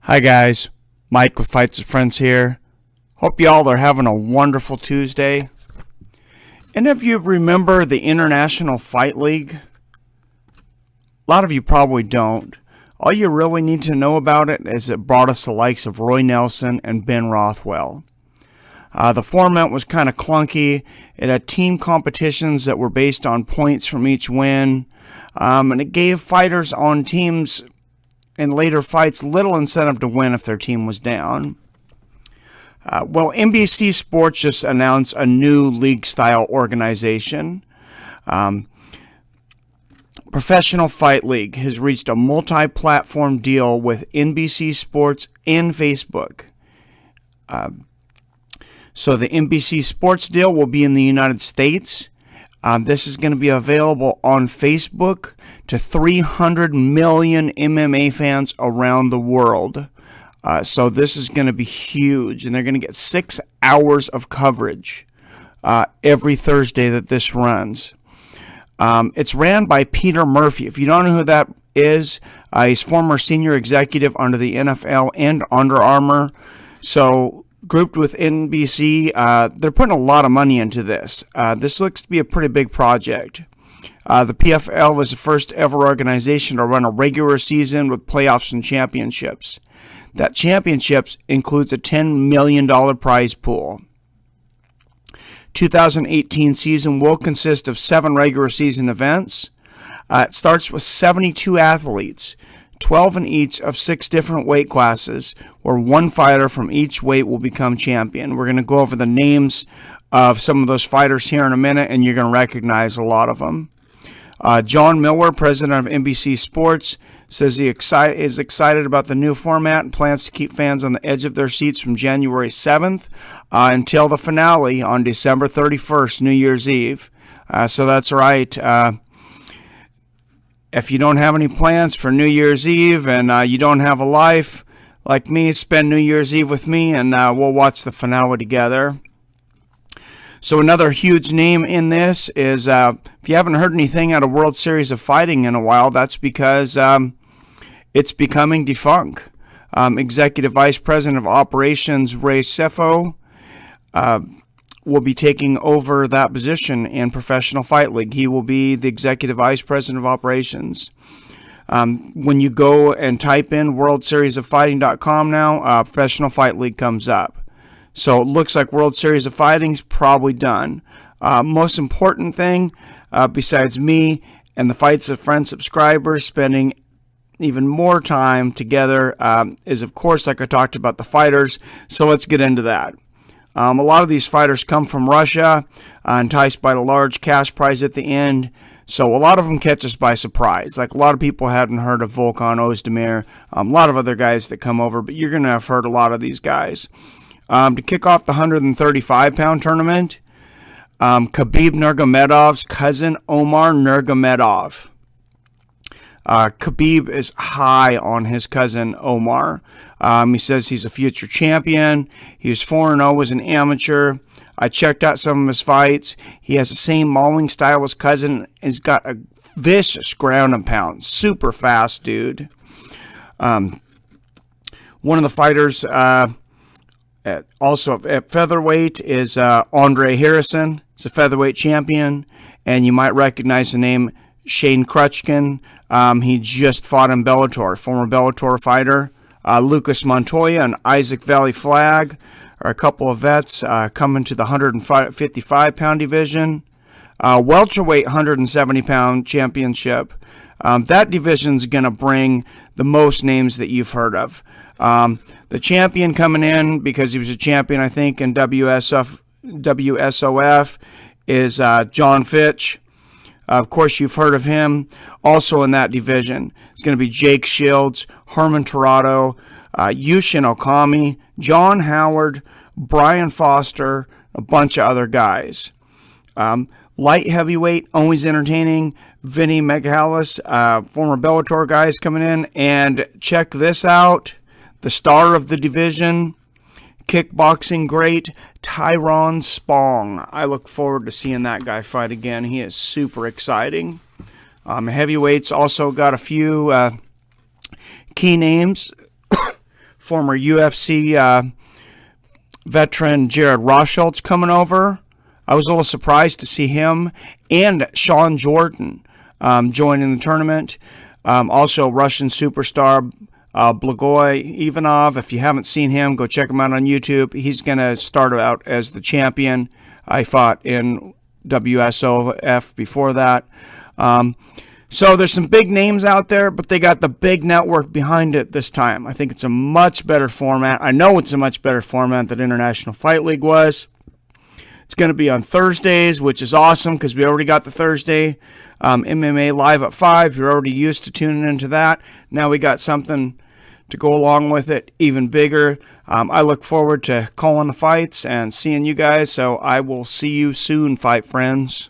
Hi guys, Mike with Fights with Friends here. Hope y'all are having a wonderful Tuesday. And if you remember the International Fight League, a lot of you probably don't. All you really need to know about it is it brought us the likes of Roy Nelson and Ben Rothwell. The format was kind of clunky. It had team competitions that were based on points from each win. And it gave fighters on teams in later fights little incentive to win if their team was down. Well, NBC Sports just announced a new league-style organization. Professional Fight League has reached a multi-platform deal with NBC Sports and Facebook. So the NBC Sports deal will be in the United States. This is going to be available on Facebook to 300 million MMA fans around the world. So this is going to be huge, and they're going to get 6 hours of coverage every Thursday that this runs. It's ran by Peter Murphy. If you don't know who that is, he's former senior executive under the NFL and Under Armour. So grouped with NBC, they're putting a lot of money into this. This looks to be a pretty big project. The PFL is the first ever organization to run a regular season with playoffs and championships. That championships includes a $10 million prize pool. 2018 season will consist of 7 regular season events. It starts with 72 athletes, 12 in each of 6 different weight classes, where one fighter from each weight will become champion. We're going to go over the names of some of those fighters here in a minute, and you're going to recognize a lot of them. John Miller, president of NBC Sports, says he is excited about the new format and plans to keep fans on the edge of their seats from January 7th until the finale on December 31st, New Year's Eve. So that's right. If you don't have any plans for New Year's Eve and you don't have a life like me, spend New Year's Eve with me and we'll watch the finale together. So another huge name in this is, if you haven't heard anything out of World Series of Fighting in a while, that's because it's becoming defunct. Executive Vice President of Operations Ray Sefo will be taking over that position in Professional Fight League. He will be the Executive Vice President of Operations. When you go and type in WorldSeriesOfFighting.com now, Professional Fight League comes up. So it looks like World Series of Fighting's probably done. Most important thing, besides me and the Fights of Friends subscribers spending even more time together, is of course, like I talked about, the fighters. So let's get into that. A lot of these fighters come from Russia, enticed by the large cash prize at the end. So a lot of them catch us by surprise. Like a lot of people hadn't heard of Volkan Ozdemir, a lot of other guys that come over, but you're going to have heard a lot of these guys. To kick off the 135-pound tournament, Khabib Nurmagomedov's cousin Omar Nurmagomedov. Khabib is high on his cousin Omar. He says he's a future champion. He was 4-0 as an amateur. I checked out some of his fights. He has the same mauling style as cousin. He's got a vicious ground and pound. Super fast, dude. One of the fighters also at featherweight is Andre Harrison. He's a featherweight champion. And you might recognize the name Shane Crutchkin. He just fought in Bellator, former Bellator fighter. Lucas Montoya and Isaac Valley Flag are a couple of vets coming to the 155-pound division. Welterweight 170-pound championship. That division's going to bring the most names that you've heard of. The champion coming in, because he was a champion, I think, in WSOF, is John Fitch. Of course, you've heard of him. Also in that division, it's going to be Jake Shields, Herman Tirado, Yushin Okami, John Howard, Brian Foster, a bunch of other guys. Light heavyweight, always entertaining. Vinny Megalis, former Bellator guys coming in. And check this out. The star of the division, kickboxing great, Tyrone Spong. I look forward to seeing that guy fight again. He is super exciting. Heavyweights also got a few key names. former UFC veteran Jared Roshold's coming over. I was a little surprised to see him and Sean Jordan joining the tournament. Also, Russian superstar Blagoy Ivanov. If you haven't seen him, go check him out on YouTube. He's going to start out as the champion. I fought in WSOF before that. So there's some big names out there, but they got the big network behind it this time. I think it's a much better format. I know it's a much better format than International Fight League was. It's going to be on Thursdays, which is awesome because we already got the Thursday MMA Live at 5. You're already used to tuning into that. Now we got something to go along with it, even bigger. I look forward to calling the fights and seeing you guys, so I will see you soon, fight friends.